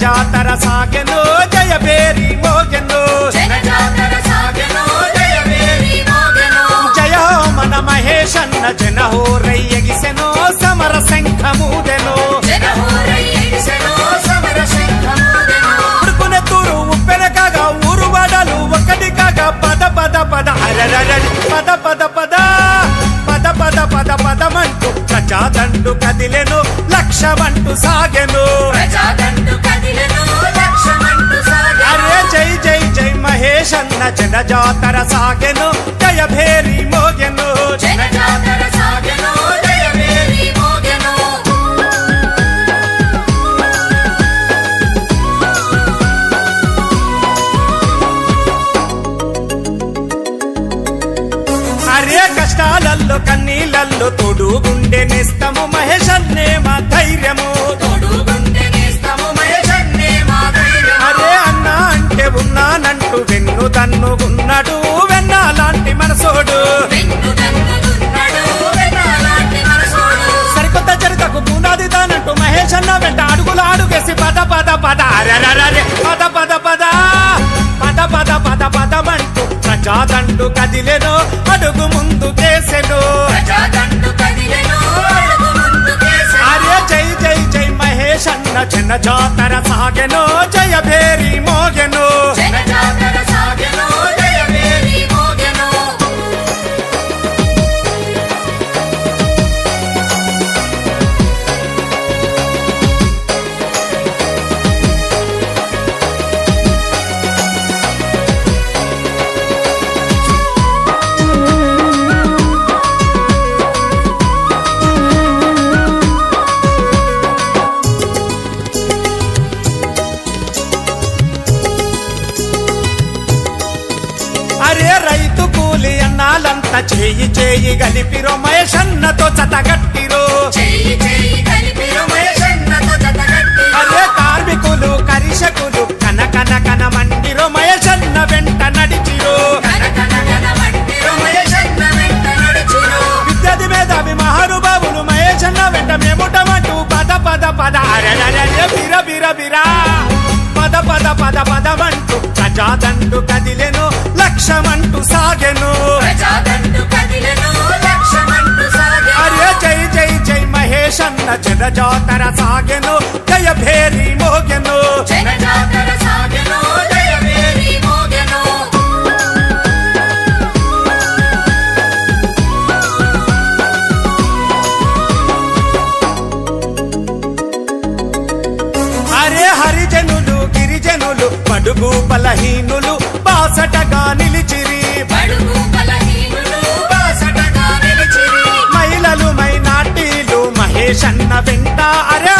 జాతర సాగెను జయభేరి మోగెను జయ మన మహేశన్న జనహోరై ఎగిసెను సమర శంఖమూదెను ఉడుకునెత్తూరు ఉప్పెన కాగా ఊరు వడలు ఒక్కటి కాగా పద పద పద అరరరరి పద పద పద పద పద పద పదమంటూ ప్రజాదండు కదిలెను లక్షమంటూ సాగెను అరే జై జై జై మహేశన్న జన జాతర సాగెను జయభేరి మోగెను అరే కష్టాలల్లో కన్నీళ్ళల్లో తోడుగుండె నేస్తము మహేశన్నే మా ధైర్యము అరే అన్న అంటే ఉన్నానంటూ వెన్ను తన్నుకున్నాడు వెన్నాలాంటి మనసోడు సరికొత్త చరితకు పునాది తానంటూ మహేశన్న వెంట అడుగులు అడుగేసి పద పద పద అరరరే పద పద పద పద పద పద పదమంటూ ప్రజాదండు కదిలెను అడుగు ముందు కేసెను అరే జై జై జై మహేశన్న జన జాతర సాగెను జయభేరి మోగెను అరే రైతు కూలి అన్నాలంతా చేయి చేయి గలిపిరో మహేశన్నతో చతగట్టిరో అరే కార్మికులు కరిషకులు కన కన కన మండిరో మహేశన్న వెంట నడిచిరో విద్యార్థి మేధావి మహానుభావులు మహేశన్న వెంట మేముటమంటూ పద పద పద అరే బిర బిర బిరా పద పద పద పదమంటూ ప్రజాదండు కదిలెను లక్షమంటూ సాగెను అరే జై జై జై మహేశన్న జన జాతర సాగెను జయభేరి మోగెను అరే హరిజనులు గిరిజనులు బడుగు బలహీనులు బాసటగా నిలిచిరి మహిళలు మైనార్టీలు మహేశన్న వెంట అరే